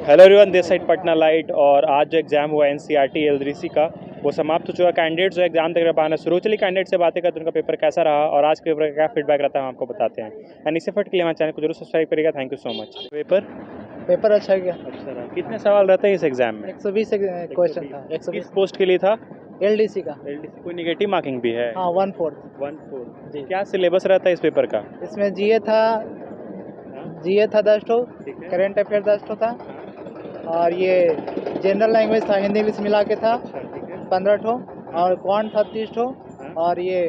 Hello everyone, this side Patna light. और आज जो एग्जाम हुआ एनसीईआरटी एलडीसी का वो समाप्त हो चुका। कैंडिडेट्स जो एग्जाम तक आना शुरू, चलिए कैंडिडेट से बातें करते हैं, उनका पेपर कैसा रहा और आज के पेपर का क्या फीडबैक रहता है हम आपको बताते हैं। एंड इससे फट के लिए हमारे चैनल को जरूर सब्सक्राइब करिएगा। Thank you so much. Paper अच्छा गया। अच्छा रहा। कितने सवाल रहते हैं इस एग्जाम में? 120 क्वेश्चन था। 120 किस पोस्ट के लिए था? एलडीसी का। एलडीसी। कोई निगेटिव मार्किंग भी है? हाँ, 1/4। 1/4 जी। क्या सिलेबस रहता है इस पेपर का? इसमें जीए था 10 ठो, ठीक है। करेंट अफेयर 10 ठो था, और ये जनरल लैंग्वेज था, हिंदी इंग्लिश मिला के था अच्छा, ठीक है। 15 ठो, और क्वांट था 30 ठो, और ये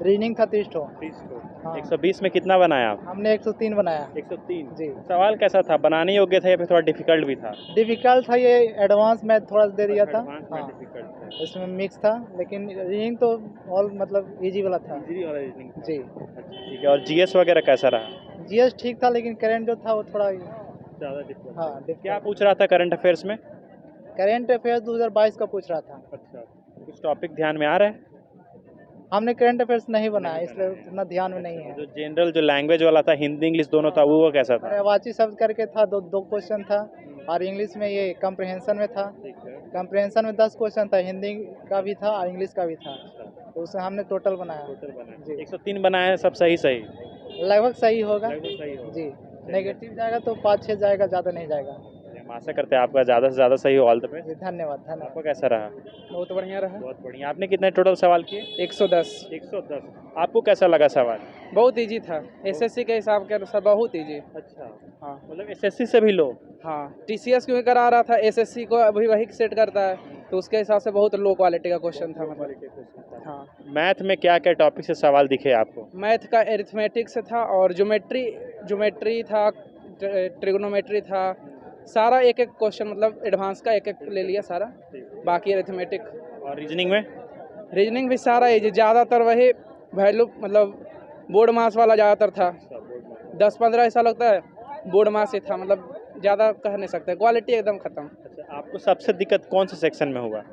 रीजनिंग था 30 ठो। 30 को। हाँ। 120 में कितना बनाया आप? हमने 103 बनाया। 103। जी। सवाल कैसा था? बनाने योग्य था या फिर थोड़ा डिफिकल्ट भी था? डिफिकल्ट था, ये एडवांस मैथ थोड़ा दे दिया था। एडवांस में हाँ, डिफिकल्ट था। इसमें मिक्स था, लेकिन रीजनिंग तो ऑल मतलब इजी वाला था। इजी वाला रीजनिंग था। जी। अच्छा, ठीक है। और जीएस वगैरह कैसा रहा? जीएस ठीक था, लेकिन करंट जो था वो थोड़ा ज़्यादा डिफिकल्ट। हाँ क्या डिफिकल्ट। पूछ रहा था करंट अफेयर्स में? करंट अफेयर्स 2022 का पूछ रहा था। अच्छा, कुछ टॉपिक ध्यान में आ रहा है? हमने करंट अफेयर्स नहीं बनाया, नहीं इसलिए बनाया है। उतना ध्यान में नहीं है। जो जनरल जो लैंग्वेज वाला था, हिंदी इंग्लिश दोनों था, वो कैसा था? अवाची शब्द करके था, दो क्वेश्चन था, और इंग्लिश में ये कम्प्रहेंशन में था। ठीक है। कम्प्रहेंशन में 10 क्वेश्चन था, हिंदी का भी था और इंग्लिश का भी था, अच्छा, तो उससे हमने टोटल बनाया। टोटल बनाया। जी। 103 बनाए हैं, सब सही सही? लगभग सही होगा। लगभग सही होगा। जी। नेगेटिव जाएगा तो 5-6 जाएगा, ज़्यादा नहीं जाएगा। हम आशा करते हैं आपका ज़्यादा से ज़्यादा सही हो। All the best. जी, धन्यवाद आपका धन्यवाद। कैसा रहा? बहुत बढ़िया रहा। बहुत बढ़िया। आपने कितने टोटल सवाल किए? 110। 110। आपको कैसा लगा सवाल? बहुत इजी था, एसएससी के हिसाब के अनुसार बहुत इजी। अच्छा, हाँ मतलब एसएससी से भी लो? हाँ, टीसीएस क्योंकि करा रहा था, एसएससी को अभी वही सेट करता है, तो उसके हिसाब से बहुत लो क्वालिटी का क्वेश्चन था मतलब। हाँ। मैथ में क्या क्या टॉपिक से सवाल दिखे आपको? मैथ का एरिथमेटिक से था, और ज्योमेट्री था, ट्रिग्नोमेट्री था, सारा एक एक क्वेश्चन मतलब एडवांस का एक एक ले लिया सारा, बाकी एरिथमेटिक। और रीजनिंग में? रीजनिंग भी सारा ये ज़्यादातर वही वैल्यू मतलब बोर्ड मास वाला ज़्यादातर था। 10-15 ऐसा लगता है बोर्ड मास ही था, मतलब ज़्यादा कह नहीं सकते, क्वालिटी एकदम ख़त्म। अच्छा, आपको सबसे दिक्कत कौन से सेक्शन में हुआ?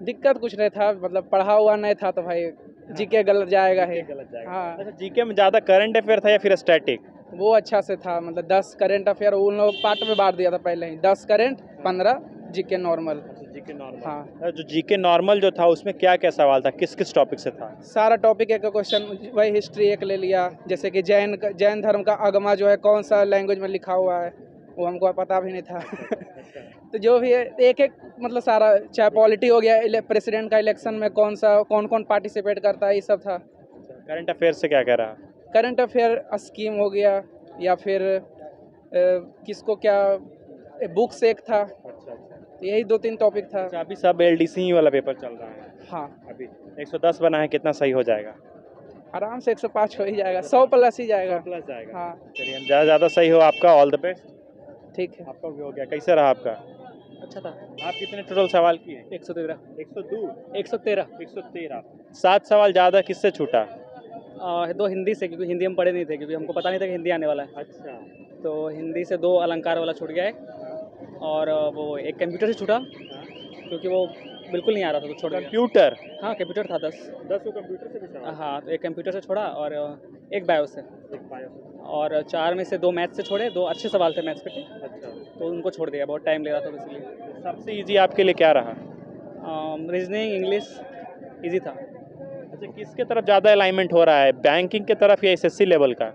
दिक्कत कुछ नहीं था, मतलब पढ़ा हुआ नहीं था तो भाई जीके गलत जाएगा ही। गलत जाएगा। हाँ, अच्छा, जीके में ज़्यादा करंट अफेयर था या फिर स्टैटिक? वो अच्छा से था, मतलब 10 करंट अफेयर उन लोग पार्ट में बांट दिया था पहले ही, 10 current, 15 GK normal. GK normal. हाँ, जो जीके नॉर्मल जो था उसमें क्या क्या सवाल था, किस किस टॉपिक से था? सारा टॉपिक एक क्वेश्चन, वही हिस्ट्री एक ले लिया, जैसे कि जैन धर्म का आगमा जो है कौन सा लैंग्वेज में लिखा हुआ है, वो हमको पता भी नहीं था। तो जो भी है एक एक मतलब सारा, चाहे पॉलिटी हो गया, प्रेसिडेंट का इलेक्शन में कौन कौन पार्टिसिपेट करता है, ये सब था। करंट अफेयर से क्या क्या रहा? करंट अफेयर स्कीम हो गया, या फिर किसको क्या, बुक्स एक था, यही 2-3 टॉपिक था। अच्छा, अभी सब एलडीसी वाला पेपर चल रहा है। हाँ, अभी 110 बना है, कितना सही हो जाएगा? आराम से 105 हो ही जाएगा, 100 प्लस ही जाएगा। प्लस जाएगा। हाँ, चलिए, हम ज़्यादा ज़्यादा सही हो आपका। All the best. ठीक है। आपका भी हो गया। कैसा रहा आपका? अच्छा था। आप कितने टोटल सवाल किए? 113। 102। 113। 113। 7 सवाल ज़्यादा किससे छूटा? 2 हिंदी से, क्योंकि हिंदी हम पढ़े नहीं थे, क्योंकि हमको पता नहीं था कि हिंदी आने वाला है, अच्छा। तो हिंदी से 2 अलंकार वाला छूट गया है, और वो एक कंप्यूटर से छूटा, क्योंकि वो बिल्कुल नहीं आ रहा था तो छोड़ गया। कंप्यूटर? हाँ, कंप्यूटर था 10। 10 कंप्यूटर से भी सवाल? हाँ, तो एक कंप्यूटर से छोड़ा, और एक बायो से, एक बायो से। और 4 में से 2 मैथ से छोड़े, 2 अच्छे सवाल थे मैथ्स के, अच्छा, तो उनको छोड़ दिया, बहुत टाइम ले रहा था तो इसलिए। सबसे इजी आपके लिए क्या रहा? रीजनिंग इंग्लिश इजी था। अच्छा, किसके तरफ ज़्यादा अलाइनमेंट हो रहा है, बैंकिंग के तरफ या एसएससी लेवल का?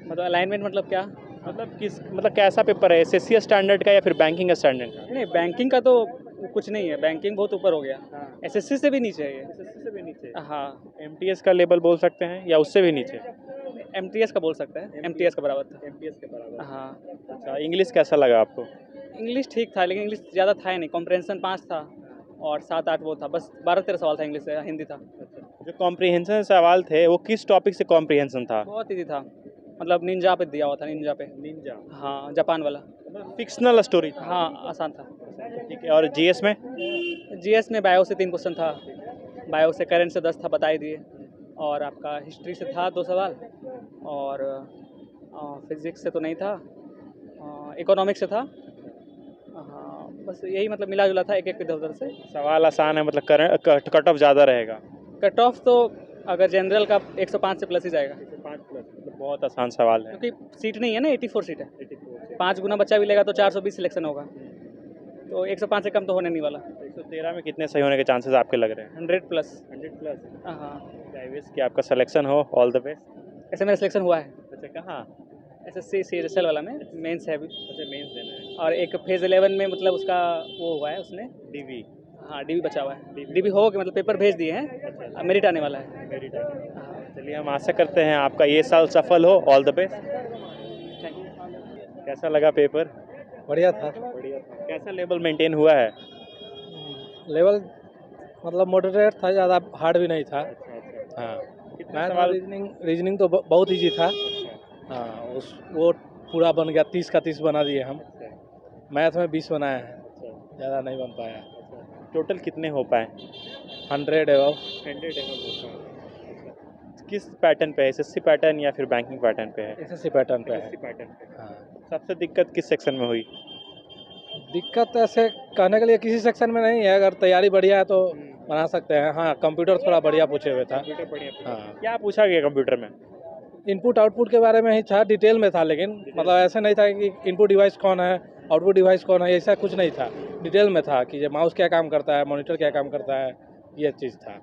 मतलब अलाइनमेंट मतलब क्या? मतलब कैसा पेपर है, एसएससी स्टैंडर्ड का या फिर बैंकिंग स्टैंडर्ड का? नहीं, बैंकिंग का तो कुछ नहीं है, बैंकिंग बहुत ऊपर हो गया, हाँ। एसएससी से भी नीचे है ये। एसएससी से भी नीचे? हाँ, एमटीएस का लेवल बोल सकते हैं या उससे भी नीचे? एमटीएस का बोल सकते हैं, एमटीएस का बराबर था। एमटीएस के बराबर। हाँ, अच्छा, इंग्लिश कैसा लगा आपको? इंग्लिश ठीक था, लेकिन इंग्लिश ज़्यादा था ही नहीं, कॉम्प्रहेंशन 5 था, और 7-8 वो था, बस 12-13 सवाल था इंग्लिश से, हिंदी था। जो कॉम्प्रिहेंशन सवाल थे वो किस टॉपिक से कॉम्प्रिहेंशन था? बहुत ईजी था, मतलब निंजा पे दिया हुआ था, निंजा पे। निंजा? हाँ, जापान वाला। फिक्शनल स्टोरी था? हाँ, आसान था। ठीक है। और जीएस में? जीएस में बायो से 3 क्वेश्चन था, बायो से करंट से 10 था, बता ही दिए, और आपका हिस्ट्री से था 2 सवाल, और फिजिक्स से तो नहीं था, इकोनॉमिक्स से था। हाँ, बस यही मतलब मिला जुला था, एक एक इधर उधर से। सवाल आसान है, मतलब कट ऑफ ज़्यादा रहेगा? कट ऑफ तो अगर जनरल का 105 से प्लस ही जाएगा, 105 प्लस, मतलब बहुत आसान सवाल है। क्योंकि सीट नहीं है ना, 84 सीट है। 5 गुना बच्चा भी लेगा तो 420 सिलेक्शन होगा, तो 105 से कम तो होने नहीं वाला। 113 में कितने सही होने के चांसेस आपके लग रहे हैं? 100+। 100+। हाँ, आई विश कि आपका सिलेक्शन हो, ऑल द बेस्ट। ऐसे मेरा सिलेक्शन हुआ है अच्छा, कहाँ? SSC CHSL वाला में, मेंस है अभी, अच्छा, मेंस देना है। और एक फेज़ 11 में मतलब उसका वो हुआ है उसने, डीवी। हाँ DB बचा हुआ है, DB हो के मतलब पेपर भेज दिए हैं, अच्छा, मेरिट आने वाला है। मेरी चलिए, हम आशा करते हैं आपका ये साल सफल हो, all the best. Thank you. कैसा लगा पेपर? बढ़िया था। बढ़िया था। कैसा लेवल मेंटेन हुआ है? लेवल मतलब मॉडरेट था, ज़्यादा हार्ड भी नहीं था। अच्छा। हाँ, कितना मैथ और सवाल? रीजनिंग तो बहुत इजी था। हाँ, वो पूरा बन गया, 30 का 30 बना दिए हम। मैथ में 20 बनाए हैं, ज़्यादा नहीं बन पाया। टोटल कितने हो पाए? 100 एबव। 100 किस पैटर्न पे है? SSC पैटर्न या फिर बैंकिंग पैटर्न पे है? SSC पैटर्न पे है। SSC पैटर्न पे। हाँ, सबसे दिक्कत किस सेक्शन में हुई? दिक्कत ऐसे कहने के लिए किसी सेक्शन में नहीं है, अगर तैयारी बढ़िया है तो बना सकते हैं। हाँ, कंप्यूटर थोड़ा बढ़िया पूछे हुए था। कंप्यूटर बढ़िया। हाँ, क्या पूछा गया कंप्यूटर में? इनपुट आउटपुट के बारे में ही था, डिटेल में था, लेकिन मतलब ऐसे नहीं था कि इनपुट डिवाइस कौन है, आउटपुट डिवाइस कौन है, ऐसा कुछ नहीं था। डिटेल में था कि ये माउस क्या काम करता है, मॉनिटर क्या काम करता है, ये चीज़ था।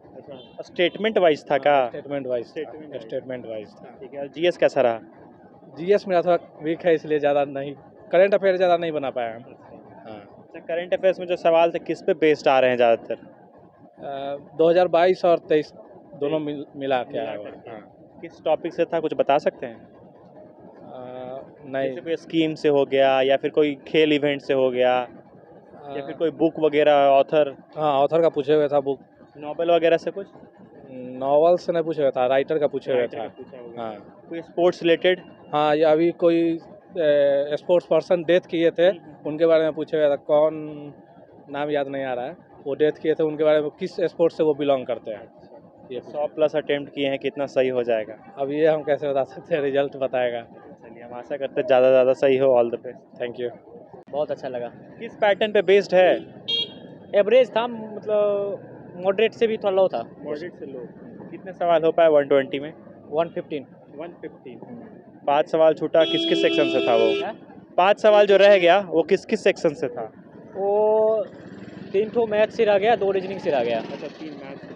स्टेटमेंट वाइज था का? Statement wise Statement statement wise था। ठीक है। GS कैसा रहा? जीएस मेरा थोड़ा वीक है, इसलिए ज़्यादा नहीं, करंट अफेयर ज़्यादा नहीं बना पाया हम। हाँ, अच्छा, करंट अफेयर्स में जो सवाल थे किस पे बेस्ड आ रहे हैं ज़्यादातर? 2022 और 23 दोनों मिला के आया हुआ है। हाँ, किस टॉपिक से था, कुछ बता सकते हैं? नहीं, जैसे कोई स्कीम से हो गया, या फिर कोई खेल इवेंट से हो गया, या फिर कोई बुक वगैरह, ऑथर? हाँ, ऑथर का पूछे हुए था, बुक नॉवेल वगैरह से कुछ? नॉवल से नहीं पूछे हुए था, राइटर का पूछे हुए था। हाँ, कोई स्पोर्ट्स रिलेटेड? हाँ, ये अभी कोई स्पोर्ट्स पर्सन डेथ किए थे, उनके बारे में पूछे हुए था। कौन, नाम याद नहीं आ रहा है, वो डेथ किए थे, उनके बारे में किस स्पोर्ट्स से वो बिलोंग करते हैं। ये 100+ अटेम्प्ट किए हैं, कितना सही हो जाएगा? अब ये हम कैसे बता सकते हैं, रिजल्ट बताएगा। चलिए, हम आशा करते हैं ज़्यादा से ज़्यादा सही हो, all the best. Thank you. बहुत अच्छा लगा। किस पैटर्न पे बेस्ड है? एवरेज था, मतलब मॉडरेट से भी थोड़ा लो था। मॉडरेट से लो। कितने सवाल हो पाए 120 में? 115। 115। 5 सवाल छूटा, किस किस सेक्शन से था वो? है? 5 सवाल जो रह गया वो किस किस सेक्शन से था? वो 3 ठो मैथ से रह गया, 2 रीजनिंग से रह गया। अच्छा, 3 मैथ्स से।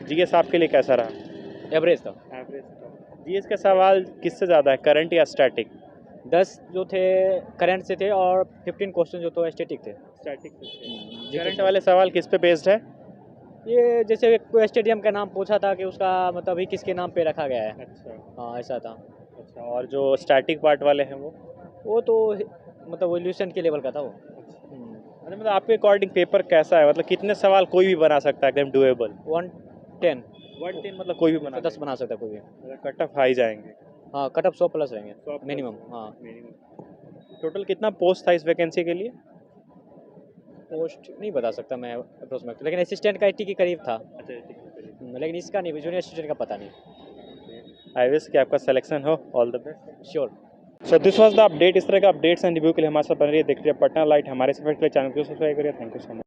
GS आपके लिए कैसा रहा? एवरेज था। एवरेज था। GS के सवाल किससे ज़्यादा है, करंट या स्टैटिक? 10 जो थे करंट से थे और 15 क्वेश्चन जो तो स्टैटिक थे। स्टैटिक से। जी, करंट वाले सवाल किस पे बेस्ड है? ये जैसे एक कोई स्टेडियम का नाम पूछा था कि उसका मतलब अभी किसके नाम पे रखा गया है। अच्छा। हाँ, ऐसा था। अच्छा, और जो स्टैटिक पार्ट वाले हैं वो? तो मतलब वोल्यूशन के लेवल का था वो। अच्छा, मतलब आपके अकॉर्डिंग पेपर कैसा है, मतलब कितने सवाल कोई भी बना सकता है, एकदम डुएबल? 110 मतलब कोई भी बना 10 बना सकता है कोई भी। सकता? कट ऑफ हाई जाएंगे? हाँ, कट ऑफ 100+ रहेंगे 100+ मिनिमम। हाँ, टोटल कितना पोस्ट था इस वैकेंसी के लिए? पोस्ट नहीं बता सकता मैं अप्रोक्सीमेट, लेकिन असिस्टेंट का 80 के करीब था। अच्छा, लेकिन इसका नहीं, जूनियर असिस्टेंट का पता नहीं। आई विश कि आपका सिलेक्शन हो, all the best. Sure. So this was the update. इस तरह का अपडेट्स एंड रिव्यू के लिए हमारे साथ बन रही है, देखते रहिए पटना लाइट। हमारे चैनल को सब्सक्राइब करिए। Thank you so much.